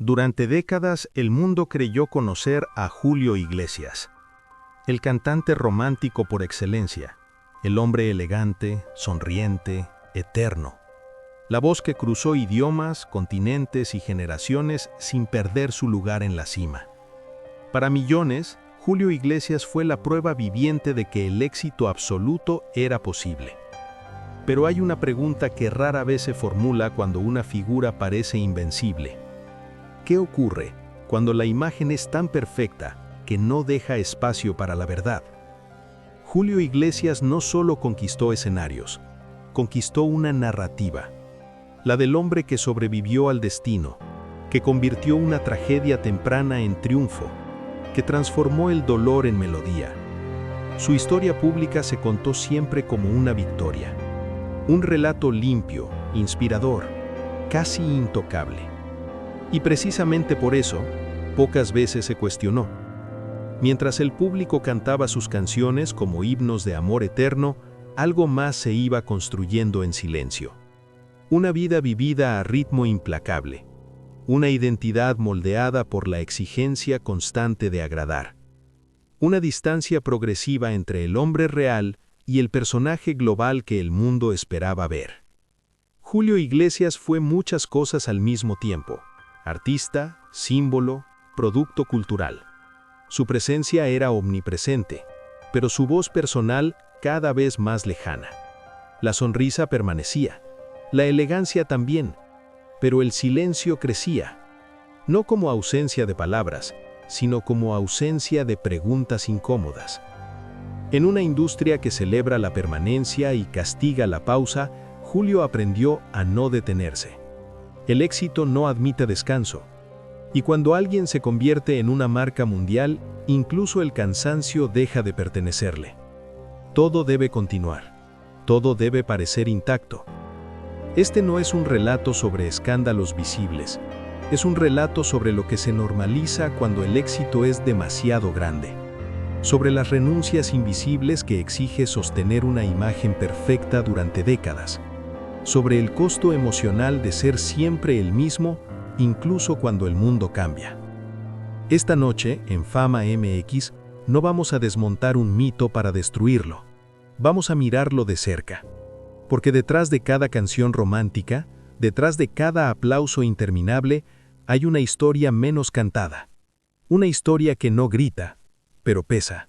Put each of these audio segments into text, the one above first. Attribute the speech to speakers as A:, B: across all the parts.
A: Durante décadas, el mundo creyó conocer a Julio Iglesias, el cantante romántico por excelencia, el hombre elegante, sonriente, eterno. La voz que cruzó idiomas, continentes y generaciones sin perder su lugar en la cima. Para millones, Julio Iglesias fue la prueba viviente de que el éxito absoluto era posible. Pero hay una pregunta que rara vez se formula cuando una figura parece invencible. ¿Qué ocurre cuando la imagen es tan perfecta que no deja espacio para la verdad? Julio Iglesias no solo conquistó escenarios, conquistó una narrativa. La del hombre que sobrevivió al destino, que convirtió una tragedia temprana en triunfo, que transformó el dolor en melodía. Su historia pública se contó siempre como una victoria. Un relato limpio, inspirador, casi intocable. Y precisamente por eso, pocas veces se cuestionó. Mientras el público cantaba sus canciones como himnos de amor eterno, algo más se iba construyendo en silencio. Una vida vivida a ritmo implacable. Una identidad moldeada por la exigencia constante de agradar. Una distancia progresiva entre el hombre real y el personaje global que el mundo esperaba ver. Julio Iglesias fue muchas cosas al mismo tiempo: artista, símbolo, producto cultural. Su presencia era omnipresente, pero su voz personal cada vez más lejana. La sonrisa permanecía, la elegancia también, pero el silencio crecía, no como ausencia de palabras, sino como ausencia de preguntas incómodas. En una industria que celebra la permanencia y castiga la pausa, Julio aprendió a no detenerse. El éxito no admite descanso. Y cuando alguien se convierte en una marca mundial, incluso el cansancio deja de pertenecerle. Todo debe continuar. Todo debe parecer intacto. Este no es un relato sobre escándalos visibles. Es un relato sobre lo que se normaliza cuando el éxito es demasiado grande. Sobre las renuncias invisibles que exige sostener una imagen perfecta durante décadas. Sobre el costo emocional de ser siempre el mismo, incluso cuando el mundo cambia. Esta noche, en Fama MX, no vamos a desmontar un mito para destruirlo. Vamos a mirarlo de cerca. Porque detrás de cada canción romántica, detrás de cada aplauso interminable, hay una historia menos cantada. Una historia que no grita, pero pesa.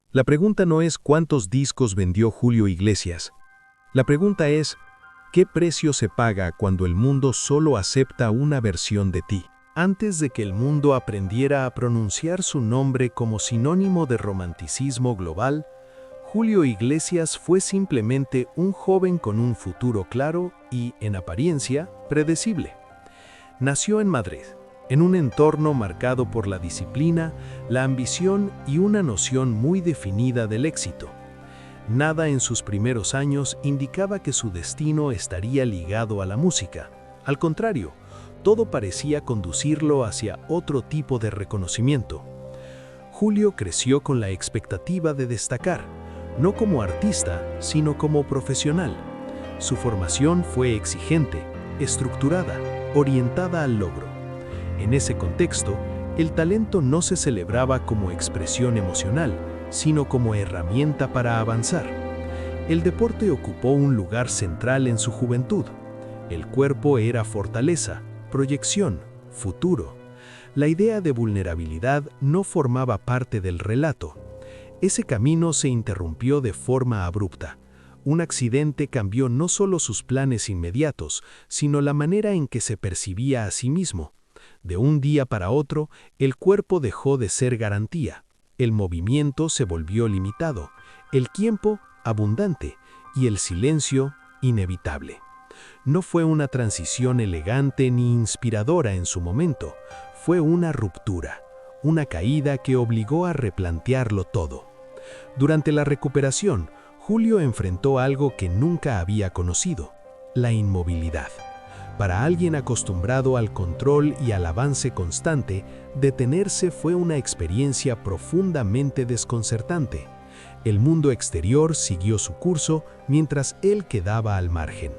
A: La pregunta no es cuántos discos vendió Julio Iglesias. La pregunta es, ¿qué precio se paga cuando el mundo solo acepta una versión de ti? Antes de que el mundo aprendiera a pronunciar su nombre como sinónimo de romanticismo global, Julio Iglesias fue simplemente un joven con un futuro claro y, en apariencia, predecible. Nació en Madrid, en un entorno marcado por la disciplina, la ambición y una noción muy definida del éxito. Nada en sus primeros años indicaba que su destino estaría ligado a la música. Al contrario, todo parecía conducirlo hacia otro tipo de reconocimiento. Julio creció con la expectativa de destacar, no como artista, sino como profesional. Su formación fue exigente, estructurada, orientada al logro. En ese contexto, el talento no se celebraba como expresión emocional, sino como herramienta para avanzar. El deporte ocupó un lugar central en su juventud. El cuerpo era fortaleza, proyección, futuro. La idea de vulnerabilidad no formaba parte del relato. Ese camino se interrumpió de forma abrupta. Un accidente cambió no solo sus planes inmediatos, sino la manera en que se percibía a sí mismo. De un día para otro, el cuerpo dejó de ser garantía. El movimiento se volvió limitado, el tiempo abundante y el silencio inevitable. No fue una transición elegante ni inspiradora en su momento, fue una ruptura, una caída que obligó a replantearlo todo. Durante la recuperación, Julio enfrentó algo que nunca había conocido: la inmovilidad. Para alguien acostumbrado al control y al avance constante, detenerse fue una experiencia profundamente desconcertante. El mundo exterior siguió su curso mientras él quedaba al margen.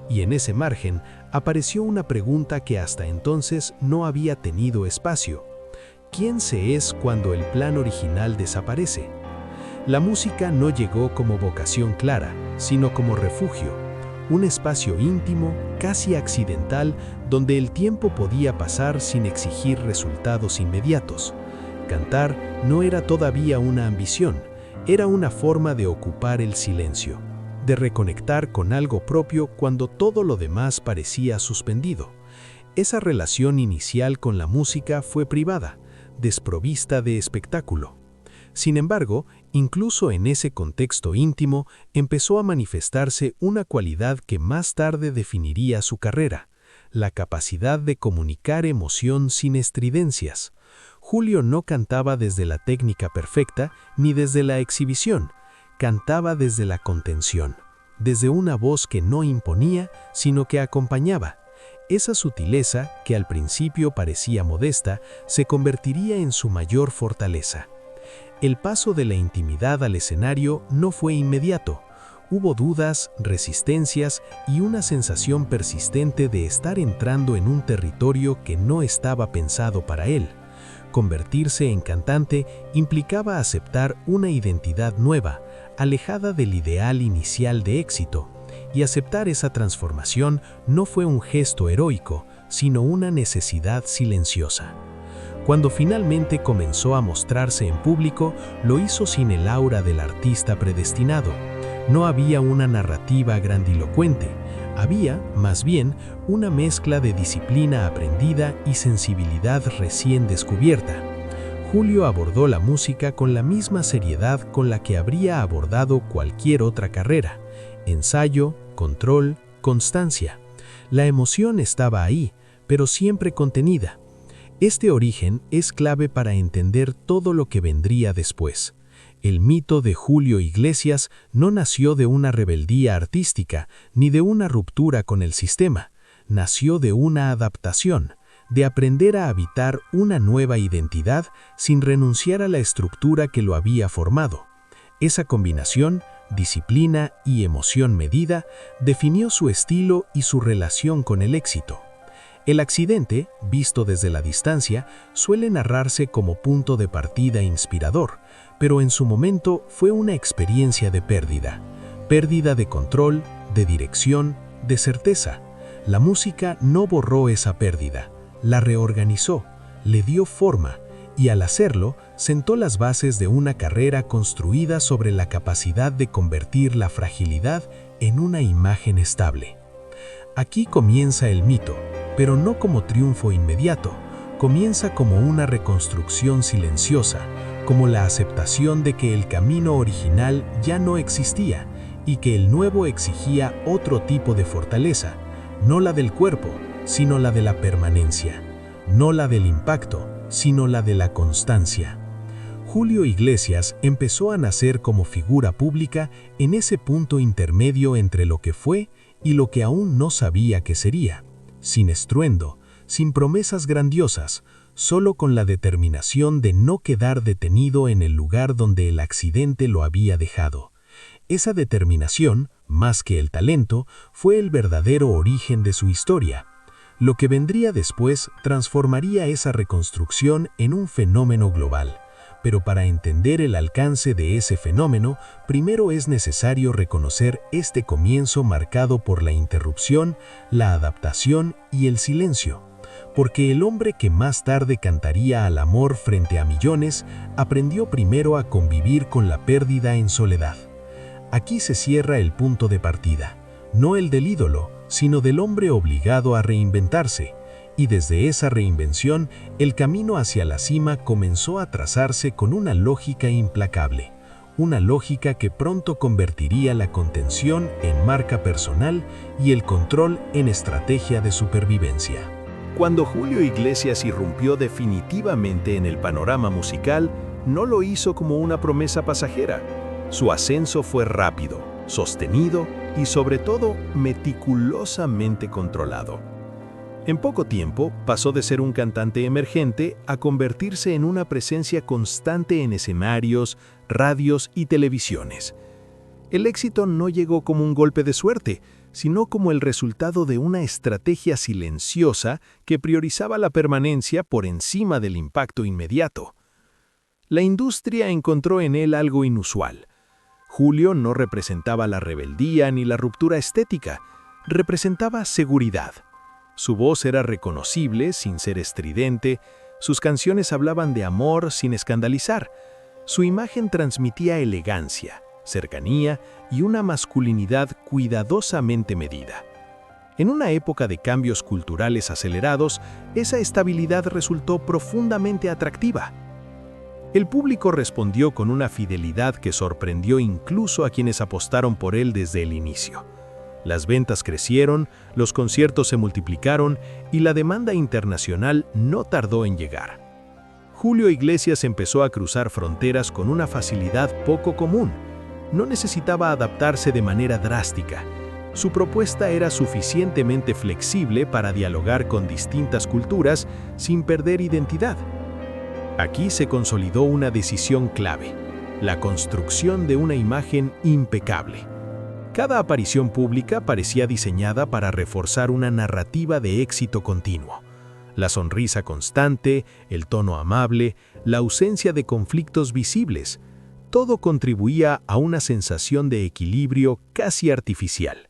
A: Y en ese margen apareció una pregunta que hasta entonces no había tenido espacio. ¿Quién se es cuando el plan original desaparece? La música no llegó como vocación clara, sino como refugio, un espacio íntimo, casi accidental, donde el tiempo podía pasar sin exigir resultados inmediatos. Cantar no era todavía una ambición, era una forma de ocupar el silencio, de reconectar con algo propio cuando todo lo demás parecía suspendido. Esa relación inicial con la música fue privada, desprovista de espectáculo. Sin embargo, incluso en ese contexto íntimo, empezó a manifestarse una cualidad que más tarde definiría su carrera: la capacidad de comunicar emoción sin estridencias. Julio no cantaba desde la técnica perfecta ni desde la exhibición, cantaba desde la contención, desde una voz que no imponía, sino que acompañaba. Esa sutileza, que al principio parecía modesta, se convertiría en su mayor fortaleza. El paso de la intimidad al escenario no fue inmediato. Hubo dudas, resistencias y una sensación persistente de estar entrando en un territorio que no estaba pensado para él. Convertirse en cantante implicaba aceptar una identidad nueva, alejada del ideal inicial de éxito, y aceptar esa transformación no fue un gesto heroico, sino una necesidad silenciosa. Cuando finalmente comenzó a mostrarse en público, lo hizo sin el aura del artista predestinado. No había una narrativa grandilocuente, había, más bien, una mezcla de disciplina aprendida y sensibilidad recién descubierta. Julio abordó la música con la misma seriedad con la que habría abordado cualquier otra carrera: ensayo, control, constancia. La emoción estaba ahí, pero siempre contenida. Este origen es clave para entender todo lo que vendría después. El mito de Julio Iglesias no nació de una rebeldía artística ni de una ruptura con el sistema. Nació de una adaptación, de aprender a habitar una nueva identidad sin renunciar a la estructura que lo había formado. Esa combinación, disciplina y emoción medida, definió su estilo y su relación con el éxito. El accidente, visto desde la distancia, suele narrarse como punto de partida inspirador, pero en su momento fue una experiencia de pérdida. Pérdida de control, de dirección, de certeza. La música no borró esa pérdida, la reorganizó, le dio forma, y al hacerlo, sentó las bases de una carrera construida sobre la capacidad de convertir la fragilidad en una imagen estable. Aquí comienza el mito, pero no como triunfo inmediato, comienza como una reconstrucción silenciosa, como la aceptación de que el camino original ya no existía y que el nuevo exigía otro tipo de fortaleza, no la del cuerpo, sino la de la permanencia, no la del impacto, sino la de la constancia. Julio Iglesias empezó a nacer como figura pública en ese punto intermedio entre lo que fue y lo que aún no sabía que sería, sin estruendo, sin promesas grandiosas, solo con la determinación de no quedar detenido en el lugar donde el accidente lo había dejado. Esa determinación, más que el talento, fue el verdadero origen de su historia. Lo que vendría después transformaría esa reconstrucción en un fenómeno global. Pero para entender el alcance de ese fenómeno, primero es necesario reconocer este comienzo marcado por la interrupción, la adaptación y el silencio. Porque el hombre que más tarde cantaría al amor frente a millones, aprendió primero a convivir con la pérdida en soledad. Aquí se cierra el punto de partida, no el del ídolo, sino del hombre obligado a reinventarse. Y desde esa reinvención, el camino hacia la cima comenzó a trazarse con una lógica implacable, una lógica que pronto convertiría la contención en marca personal y el control en estrategia de supervivencia.
B: Cuando Julio Iglesias irrumpió definitivamente en el panorama musical, no lo hizo como una promesa pasajera. Su ascenso fue rápido, sostenido y sobre todo meticulosamente controlado. En poco tiempo pasó de ser un cantante emergente a convertirse en una presencia constante en escenarios, radios y televisiones. El éxito no llegó como un golpe de suerte, sino como el resultado de una estrategia silenciosa que priorizaba la permanencia por encima del impacto inmediato. La industria encontró en él algo inusual. Julio no representaba la rebeldía ni la ruptura estética, representaba seguridad. Su voz era reconocible sin ser estridente, sus canciones hablaban de amor sin escandalizar, su imagen transmitía elegancia, cercanía y una masculinidad cuidadosamente medida. En una época de cambios culturales acelerados, esa estabilidad resultó profundamente atractiva. El público respondió con una fidelidad que sorprendió incluso a quienes apostaron por él desde el inicio. Las ventas crecieron, los conciertos se multiplicaron y la demanda internacional no tardó en llegar. Julio Iglesias empezó a cruzar fronteras con una facilidad poco común. No necesitaba adaptarse de manera drástica. Su propuesta era suficientemente flexible para dialogar con distintas culturas sin perder identidad. Aquí se consolidó una decisión clave: la construcción de una imagen impecable. Cada aparición pública parecía diseñada para reforzar una narrativa de éxito continuo. La sonrisa constante, el tono amable, la ausencia de conflictos visibles, todo contribuía a una sensación de equilibrio casi artificial.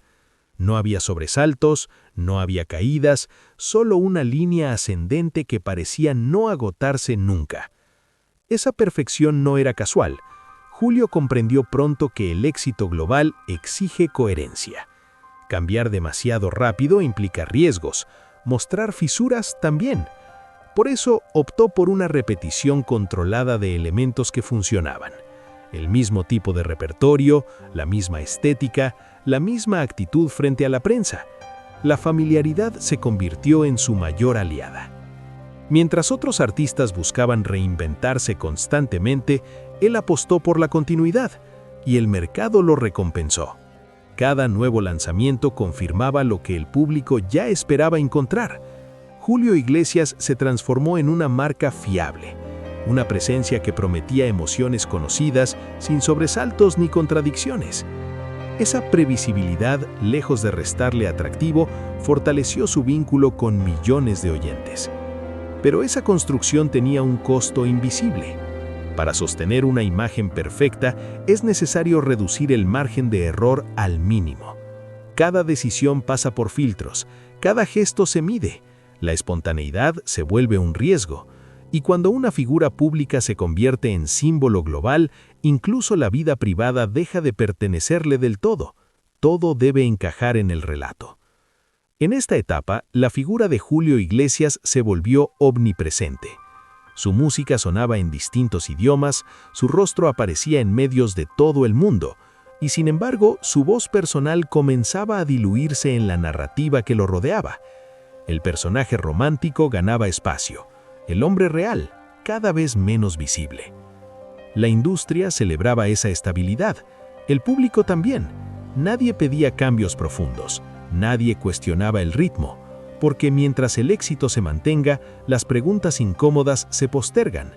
B: No había sobresaltos, no había caídas, solo una línea ascendente que parecía no agotarse nunca. Esa perfección no era casual. Julio comprendió pronto que el éxito global exige coherencia. Cambiar demasiado rápido implica riesgos, mostrar fisuras también. Por eso optó por una repetición controlada de elementos que funcionaban. El mismo tipo de repertorio, la misma estética, la misma actitud frente a la prensa. La familiaridad se convirtió en su mayor aliada. Mientras otros artistas buscaban reinventarse constantemente, él apostó por la continuidad, y el mercado lo recompensó. Cada nuevo lanzamiento confirmaba lo que el público ya esperaba encontrar. Julio Iglesias se transformó en una marca fiable, una presencia que prometía emociones conocidas, sin sobresaltos ni contradicciones. Esa previsibilidad, lejos de restarle atractivo, fortaleció su vínculo con millones de oyentes. Pero esa construcción tenía un costo invisible. Para sostener una imagen perfecta, es necesario reducir el margen de error al mínimo. Cada decisión pasa por filtros, cada gesto se mide, la espontaneidad se vuelve un riesgo. Y cuando una figura pública se convierte en símbolo global, incluso la vida privada deja de pertenecerle del todo. Todo debe encajar en el relato. En esta etapa, la figura de Julio Iglesias se volvió omnipresente. Su música sonaba en distintos idiomas, su rostro aparecía en medios de todo el mundo, y sin embargo, su voz personal comenzaba a diluirse en la narrativa que lo rodeaba. El personaje romántico ganaba espacio. El hombre real, cada vez menos visible. La industria celebraba esa estabilidad, el público también. Nadie pedía cambios profundos, nadie cuestionaba el ritmo, porque mientras el éxito se mantenga, las preguntas incómodas se postergan.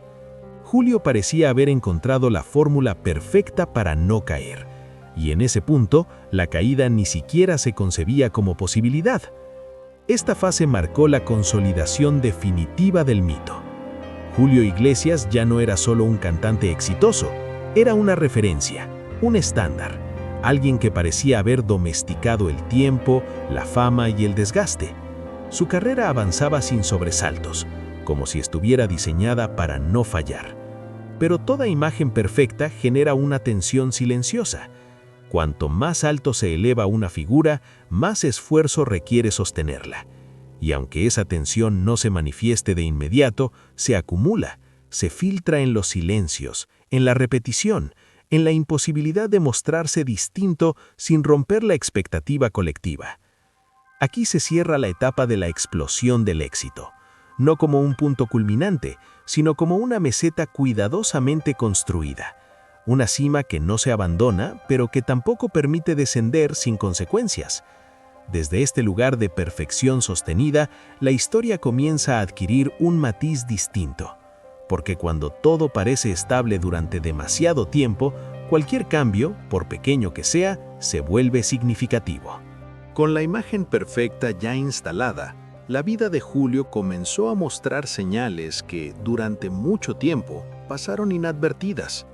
B: Julio parecía haber encontrado la fórmula perfecta para no caer, y en ese punto, la caída ni siquiera se concebía como posibilidad. Esta fase marcó la consolidación definitiva del mito. Julio Iglesias ya no era solo un cantante exitoso, era una referencia, un estándar, alguien que parecía haber domesticado el tiempo, la fama y el desgaste. Su carrera avanzaba sin sobresaltos, como si estuviera diseñada para no fallar. Pero toda imagen perfecta genera una tensión silenciosa. Cuanto más alto se eleva una figura, más esfuerzo requiere sostenerla. Y aunque esa tensión no se manifieste de inmediato, se acumula, se filtra en los silencios, en la repetición, en la imposibilidad de mostrarse distinto sin romper la expectativa colectiva. Aquí se cierra la etapa de la explosión del éxito, no como un punto culminante, sino como una meseta cuidadosamente construida. Una cima que no se abandona, pero que tampoco permite descender sin consecuencias. Desde este lugar de perfección sostenida, la historia comienza a adquirir un matiz distinto. Porque cuando todo parece estable durante demasiado tiempo, cualquier cambio, por pequeño que sea, se vuelve significativo. Con la imagen perfecta ya instalada, la vida de Julio comenzó a mostrar señales que, durante mucho tiempo, pasaron inadvertidas.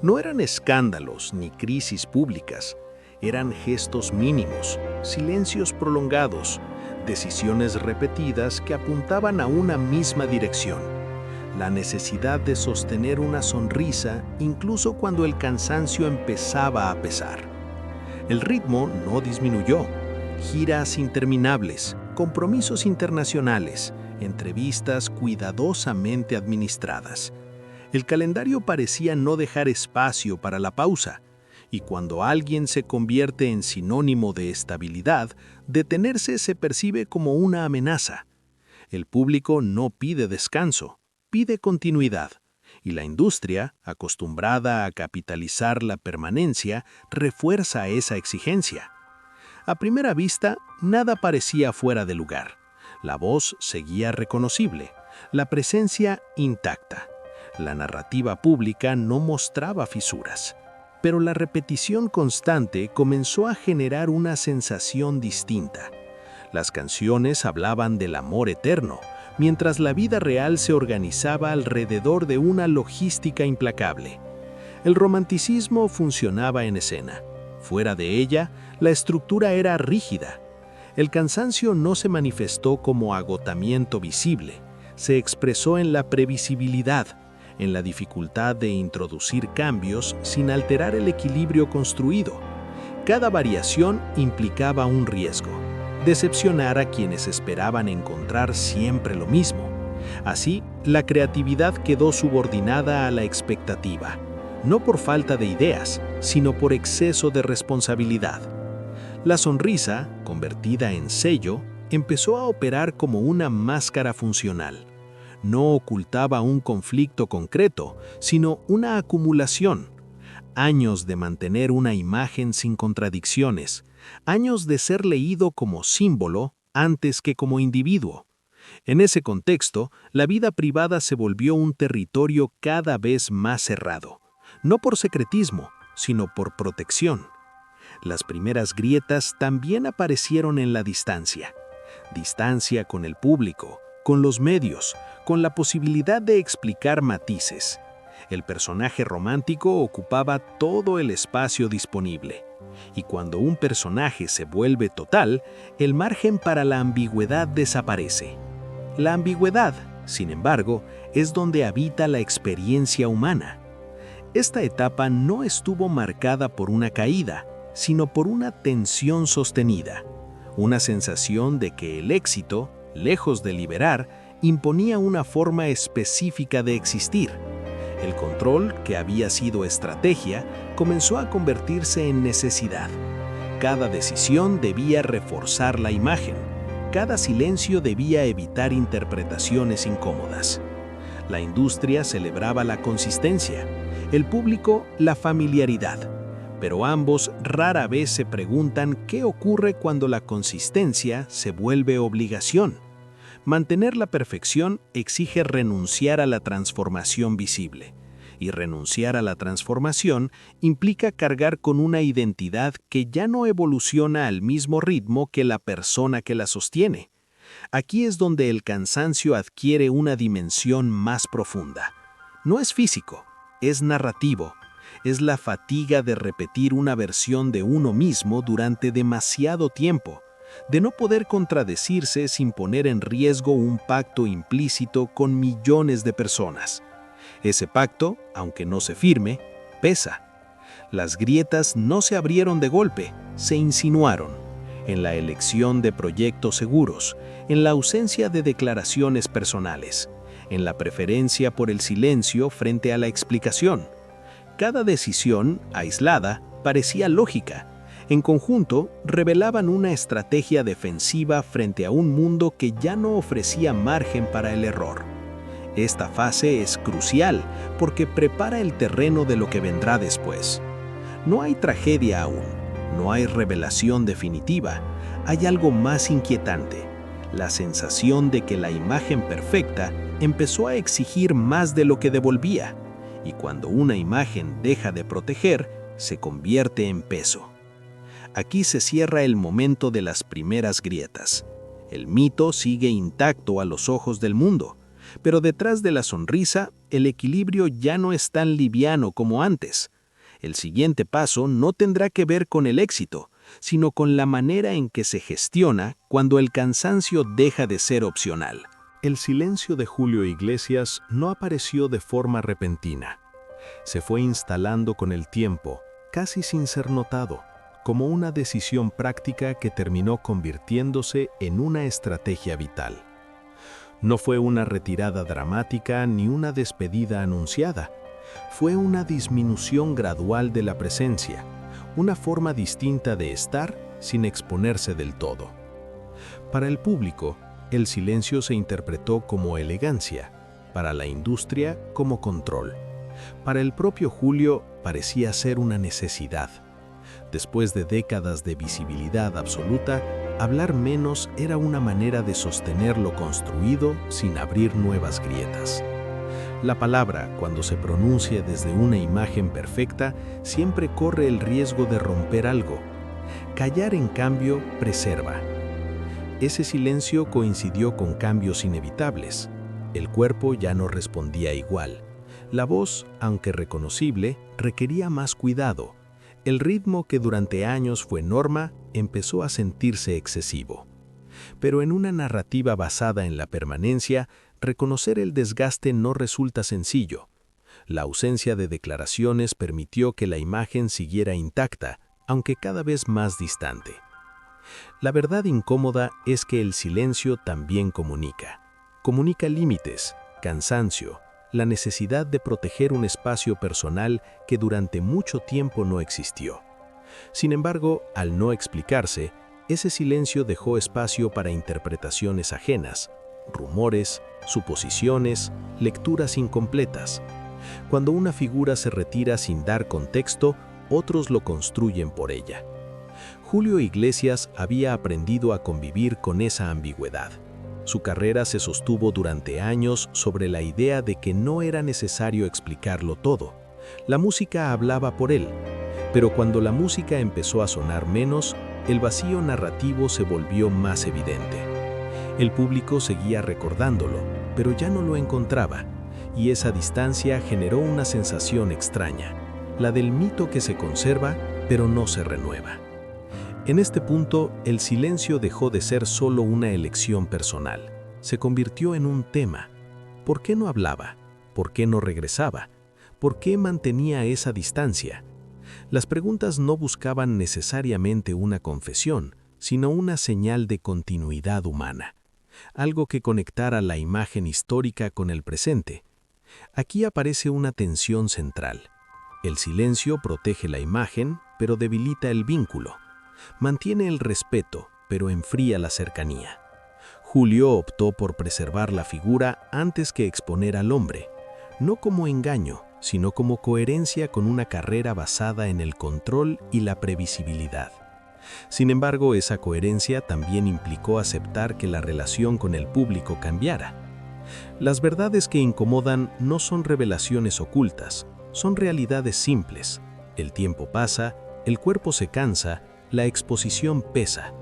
B: No eran escándalos ni crisis públicas, eran gestos mínimos, silencios prolongados, decisiones repetidas que apuntaban a una misma dirección: la necesidad de sostener una sonrisa incluso cuando el cansancio empezaba a pesar. El ritmo no disminuyó. Giras interminables, compromisos internacionales, entrevistas cuidadosamente administradas. El calendario parecía no dejar espacio para la pausa, y cuando alguien se convierte en sinónimo de estabilidad, detenerse se percibe como una amenaza. El público no pide descanso, pide continuidad, y la industria, acostumbrada a capitalizar la permanencia, refuerza esa exigencia. A primera vista, nada parecía fuera de lugar. La voz seguía reconocible, la presencia intacta. La narrativa pública no mostraba fisuras. Pero la repetición constante comenzó a generar una sensación distinta. Las canciones hablaban del amor eterno, mientras la vida real se organizaba alrededor de una logística implacable. El romanticismo funcionaba en escena. Fuera de ella, la estructura era rígida. El cansancio no se manifestó como agotamiento visible, se expresó en la previsibilidad, en la dificultad de introducir cambios sin alterar el equilibrio construido. Cada variación implicaba un riesgo: decepcionar a quienes esperaban encontrar siempre lo mismo. Así, la creatividad quedó subordinada a la expectativa, no por falta de ideas, sino por exceso de responsabilidad. La sonrisa, convertida en sello, empezó a operar como una máscara funcional. No ocultaba un conflicto concreto, sino una acumulación. Años de mantener una imagen sin contradicciones, años de ser leído como símbolo antes que como individuo. En ese contexto, la vida privada se volvió un territorio cada vez más cerrado, no por secretismo, sino por protección. Las primeras grietas también aparecieron en la distancia. Distancia con el público, con los medios, con la posibilidad de explicar matices. El personaje romántico ocupaba todo el espacio disponible. Y cuando un personaje se vuelve total, el margen para la ambigüedad desaparece. La ambigüedad, sin embargo, es donde habita la experiencia humana. Esta etapa no estuvo marcada por una caída, sino por una tensión sostenida, una sensación de que el éxito, lejos de liberar, imponía una forma específica de existir. El control, que había sido estrategia, comenzó a convertirse en necesidad. Cada decisión debía reforzar la imagen, cada silencio debía evitar interpretaciones incómodas. La industria celebraba la consistencia, el público la familiaridad, pero ambos rara vez se preguntan qué ocurre cuando la consistencia se vuelve obligación. Mantener la perfección exige renunciar a la transformación visible, y renunciar a la transformación implica cargar con una identidad que ya no evoluciona al mismo ritmo que la persona que la sostiene. Aquí es donde el cansancio adquiere una dimensión más profunda. No es físico, es narrativo. Es la fatiga de repetir una versión de uno mismo durante demasiado tiempo, de no poder contradecirse sin poner en riesgo un pacto implícito con millones de personas. Ese pacto, aunque no se firme, pesa. Las grietas no se abrieron de golpe, se insinuaron, en la elección de proyectos seguros, en la ausencia de declaraciones personales, en la preferencia por el silencio frente a la explicación. Cada decisión, aislada, parecía lógica. En conjunto, revelaban una estrategia defensiva frente a un mundo que ya no ofrecía margen para el error. Esta fase es crucial porque prepara el terreno de lo que vendrá después. No hay tragedia aún, no hay revelación definitiva, hay algo más inquietante: la sensación de que la imagen perfecta empezó a exigir más de lo que devolvía. Y cuando una imagen deja de proteger, se convierte en peso. Aquí se cierra el momento de las primeras grietas. El mito sigue intacto a los ojos del mundo, pero detrás de la sonrisa, el equilibrio ya no es tan liviano como antes. El siguiente paso no tendrá que ver con el éxito, sino con la manera en que se gestiona cuando el cansancio deja de ser opcional.
A: El silencio de Julio Iglesias no apareció de forma repentina. Se fue instalando con el tiempo, casi sin ser notado, como una decisión práctica que terminó convirtiéndose en una estrategia vital. No fue una retirada dramática ni una despedida anunciada. Fue una disminución gradual de la presencia, una forma distinta de estar sin exponerse del todo. Para el público, el silencio se interpretó como elegancia, para la industria como control. Para el propio Julio parecía ser una necesidad. Después de décadas de visibilidad absoluta, hablar menos era una manera de sostener lo construido sin abrir nuevas grietas. La palabra, cuando se pronuncia desde una imagen perfecta, siempre corre el riesgo de romper algo. Callar, en cambio, preserva. Ese silencio coincidió con cambios inevitables. El cuerpo ya no respondía igual. La voz, aunque reconocible, requería más cuidado. El ritmo, que durante años fue norma, empezó a sentirse excesivo. Pero en una narrativa basada en la permanencia, reconocer el desgaste no resulta sencillo. La ausencia de declaraciones permitió que la imagen siguiera intacta, aunque cada vez más distante. La verdad incómoda es que el silencio también comunica. Comunica límites, cansancio, la necesidad de proteger un espacio personal que durante mucho tiempo no existió. Sin embargo, al no explicarse, ese silencio dejó espacio para interpretaciones ajenas, rumores, suposiciones, lecturas incompletas. Cuando una figura se retira sin dar contexto, otros lo construyen por ella. Julio Iglesias había aprendido a convivir con esa ambigüedad. Su carrera se sostuvo durante años sobre la idea de que no era necesario explicarlo todo. La música hablaba por él, pero cuando la música empezó a sonar menos, el vacío narrativo se volvió más evidente. El público seguía recordándolo, pero ya no lo encontraba, y esa distancia generó una sensación extraña, la del mito que se conserva, pero no se renueva. En este punto, el silencio dejó de ser solo una elección personal. Se convirtió en un tema. ¿Por qué no hablaba? ¿Por qué no regresaba? ¿Por qué mantenía esa distancia? Las preguntas no buscaban necesariamente una confesión, sino una señal de continuidad humana, algo que conectara la imagen histórica con el presente. Aquí aparece una tensión central. El silencio protege la imagen, pero debilita el vínculo. Mantiene el respeto, pero enfría la cercanía. Julio optó por preservar la figura antes que exponer al hombre, no como engaño, sino como coherencia con una carrera basada en el control y la previsibilidad. Sin embargo, esa coherencia también implicó aceptar que la relación con el público cambiara. Las verdades que incomodan no son revelaciones ocultas, son realidades simples. El tiempo pasa, el cuerpo se cansa, la exposición pesa.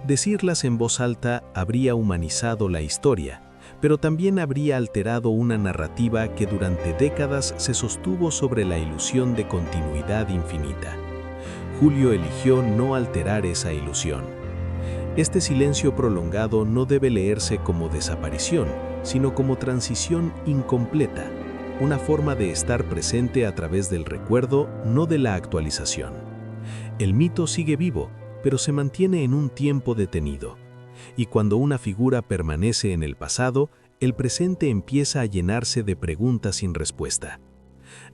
A: Decirlas en voz alta habría humanizado la historia, pero también habría alterado una narrativa que durante décadas se sostuvo sobre la ilusión de continuidad infinita. Julio eligió no alterar esa ilusión. Este silencio prolongado no debe leerse como desaparición, sino como transición incompleta, una forma de estar presente a través del recuerdo, no de la actualización. El mito sigue vivo, pero se mantiene en un tiempo detenido. Y cuando una figura permanece en el pasado, el presente empieza a llenarse de preguntas sin respuesta.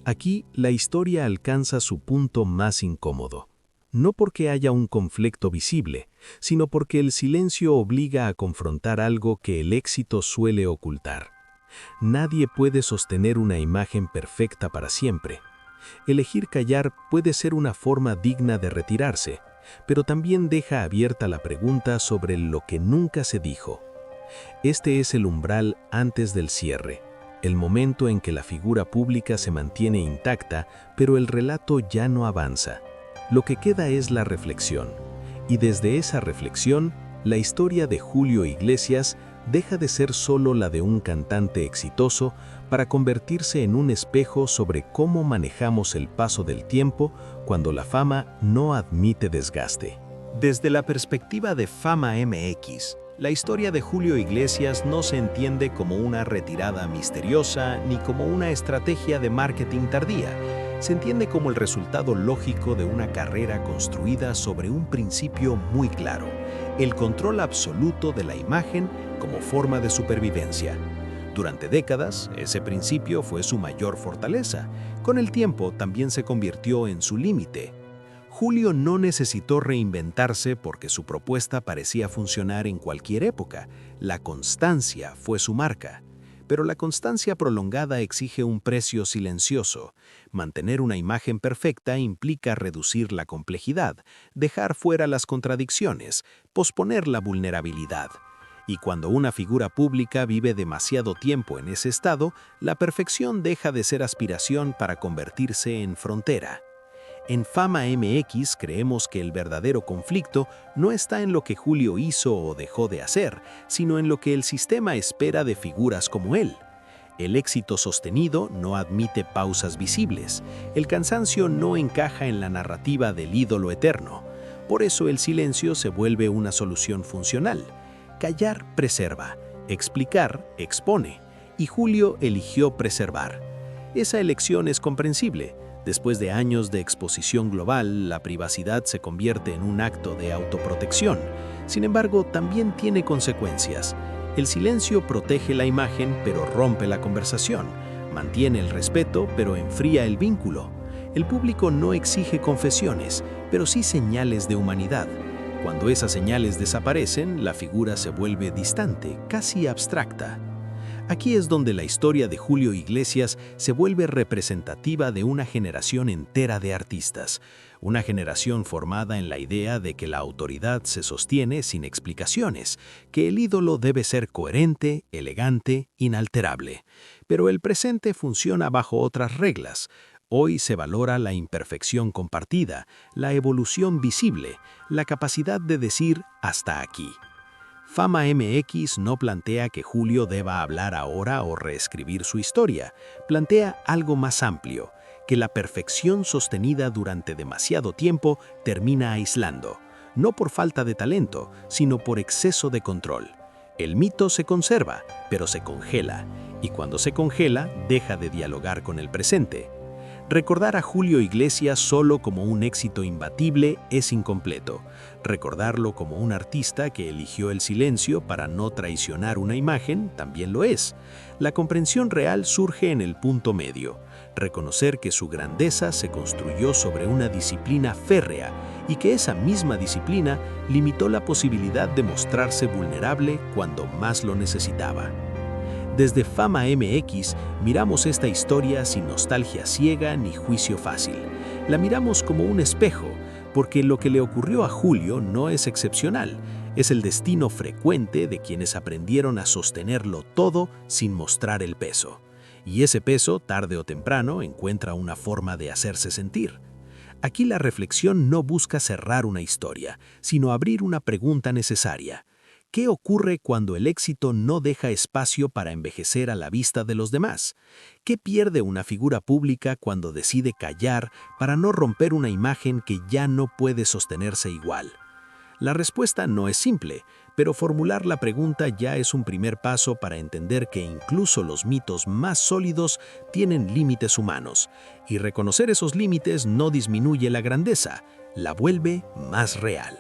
A: Aquí la historia alcanza su punto más incómodo. No porque haya un conflicto visible, sino porque el silencio obliga a confrontar algo que el éxito suele ocultar. Nadie puede sostener una imagen perfecta para siempre. Elegir callar puede ser una forma digna de retirarse, pero también deja abierta la pregunta sobre lo que nunca se dijo. Este es el umbral antes del cierre, el momento en que la figura pública se mantiene intacta, pero el relato ya no avanza.
B: Lo que queda es la reflexión, y desde esa reflexión, la historia de Julio Iglesias deja de ser solo la de un cantante exitoso para convertirse en un espejo sobre cómo manejamos el paso del tiempo cuando la fama no admite desgaste.
A: Desde la perspectiva de Fama MX, la historia de Julio Iglesias no se entiende como una retirada misteriosa ni como una estrategia de marketing tardía. Se entiende como el resultado lógico de una carrera construida sobre un principio muy claro: el control absoluto de la imagen como forma de supervivencia. Durante décadas, ese principio fue su mayor fortaleza. Con el tiempo, también se convirtió en su límite. Julio no necesitó reinventarse porque su propuesta parecía funcionar en cualquier época. La constancia fue su marca. Pero la constancia prolongada exige un precio silencioso. Mantener una imagen perfecta implica reducir la complejidad, dejar fuera las contradicciones, posponer la vulnerabilidad. Y cuando una figura pública vive demasiado tiempo en ese estado, la perfección deja de ser aspiración para convertirse en frontera. En Fama MX creemos que el verdadero conflicto no está en lo que Julio hizo o dejó de hacer, sino en lo que el sistema espera de figuras como él. El éxito sostenido no admite pausas visibles. El cansancio no encaja en la narrativa del ídolo eterno. Por eso el silencio se vuelve una solución funcional. Callar preserva, explicar expone, y Julio eligió preservar. Esa elección es comprensible. Después de años de exposición global, la privacidad se convierte en un acto de autoprotección. Sin embargo, también tiene consecuencias. El silencio protege la imagen, pero rompe la conversación. Mantiene el respeto, pero enfría el vínculo. El público no exige confesiones, pero sí señales de humanidad. Cuando esas señales desaparecen, la figura se vuelve distante, casi abstracta. Aquí es donde la historia de Julio Iglesias se vuelve representativa de una generación entera de artistas, una generación formada en la idea de que la autoridad se sostiene sin explicaciones, que el ídolo debe ser coherente, elegante, inalterable. Pero el presente funciona bajo otras reglas. Hoy se valora la imperfección compartida, la evolución visible, la capacidad de decir hasta aquí. Fama MX no plantea que Julio deba hablar ahora o reescribir su historia. Plantea algo más amplio, que la perfección sostenida durante demasiado tiempo termina aislando, no por falta de talento, sino por exceso de control. El mito se conserva, pero se congela, y cuando se congela, deja de dialogar con el presente. Recordar a Julio Iglesias solo como un éxito imbatible es incompleto. Recordarlo como un artista que eligió el silencio para no traicionar una imagen también lo es. La comprensión real surge en el punto medio. Reconocer que su grandeza se construyó sobre una disciplina férrea y que esa misma disciplina limitó la posibilidad de mostrarse vulnerable cuando más lo necesitaba. Desde Fama MX miramos esta historia sin nostalgia ciega ni juicio fácil. La miramos como un espejo, porque lo que le ocurrió a Julio no es excepcional, es el destino frecuente de quienes aprendieron a sostenerlo todo sin mostrar el peso. Y ese peso, tarde o temprano, encuentra una forma de hacerse sentir. Aquí la reflexión no busca cerrar una historia, sino abrir una pregunta necesaria. ¿Qué ocurre cuando el éxito no deja espacio para envejecer a la vista de los demás? ¿Qué pierde una figura pública cuando decide callar para no romper una imagen que ya no puede sostenerse igual? La respuesta no es simple, pero formular la pregunta ya es un primer paso para entender que incluso los mitos más sólidos tienen límites humanos, y reconocer esos límites no disminuye la grandeza, la vuelve más real.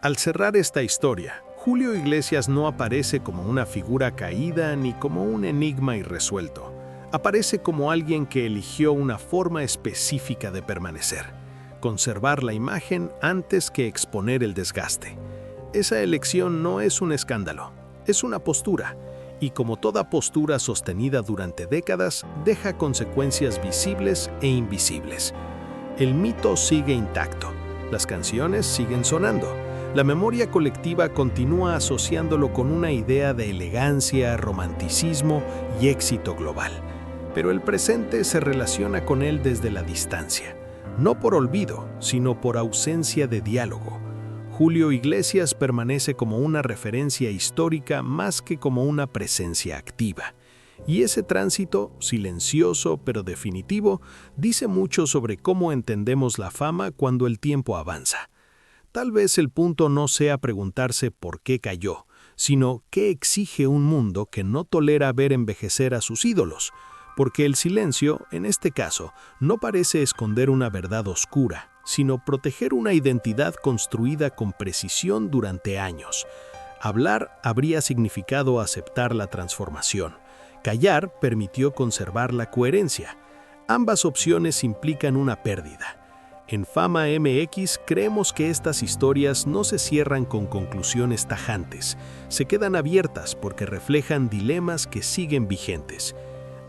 B: Al cerrar esta historia, Julio Iglesias no aparece como una figura caída ni como un enigma irresuelto. Aparece como alguien que eligió una forma específica de permanecer, conservar la imagen antes que exponer el desgaste. Esa elección no es un escándalo, es una postura, y como toda postura sostenida durante décadas, deja consecuencias visibles e invisibles. El mito sigue intacto, las canciones siguen sonando. La memoria colectiva continúa asociándolo con una idea de elegancia, romanticismo y éxito global. Pero el presente se relaciona con él desde la distancia. no por olvido, sino por ausencia de diálogo. Julio Iglesias permanece como una referencia histórica más que como una presencia activa. Y ese tránsito, silencioso pero definitivo, dice mucho sobre cómo entendemos la fama cuando el tiempo avanza. Tal vez el punto no sea preguntarse por qué cayó, sino qué exige un mundo que no tolera ver envejecer a sus ídolos, porque el silencio, en este caso, no parece esconder una verdad oscura, sino proteger una identidad construida con precisión durante años. Hablar habría significado aceptar la transformación. Callar permitió conservar la coherencia. Ambas opciones implican una pérdida. En Fama MX creemos que estas historias no se cierran con conclusiones tajantes, se quedan abiertas porque reflejan dilemas que siguen vigentes.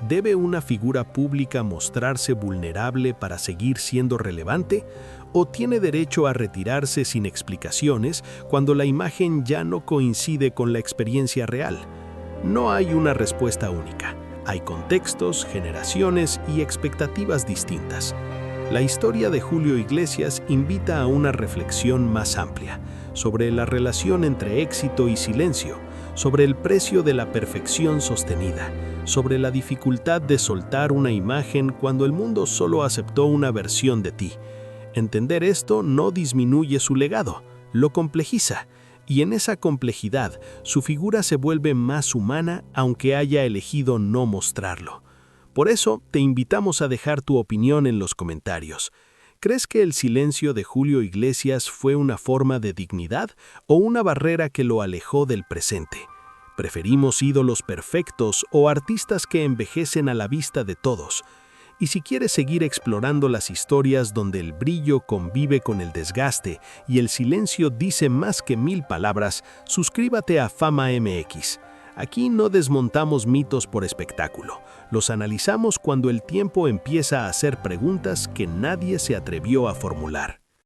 B: ¿Debe una figura pública mostrarse vulnerable para seguir siendo relevante? ¿O tiene derecho a retirarse sin explicaciones cuando la imagen ya no coincide con la experiencia real? No hay una respuesta única. Hay contextos, generaciones y expectativas distintas. La historia de Julio Iglesias invita a una reflexión más amplia sobre la relación entre éxito y silencio, sobre el precio de la perfección sostenida, sobre la dificultad de soltar una imagen cuando el mundo solo aceptó una versión de ti. Entender esto no disminuye su legado, lo complejiza, y en esa complejidad su figura se vuelve más humana aunque haya elegido no mostrarlo. Por eso te invitamos a dejar tu opinión en los comentarios. ¿Crees que el silencio de Julio Iglesias fue una forma de dignidad o una barrera que lo alejó del presente? ¿Preferimos ídolos perfectos o artistas que envejecen a la vista de todos? Y si quieres seguir explorando las historias donde el brillo convive con el desgaste y el silencio dice más que 1000 palabras, suscríbete a Fama MX. Aquí no desmontamos mitos por espectáculo, los analizamos cuando el tiempo empieza a hacer preguntas que nadie se atrevió a formular.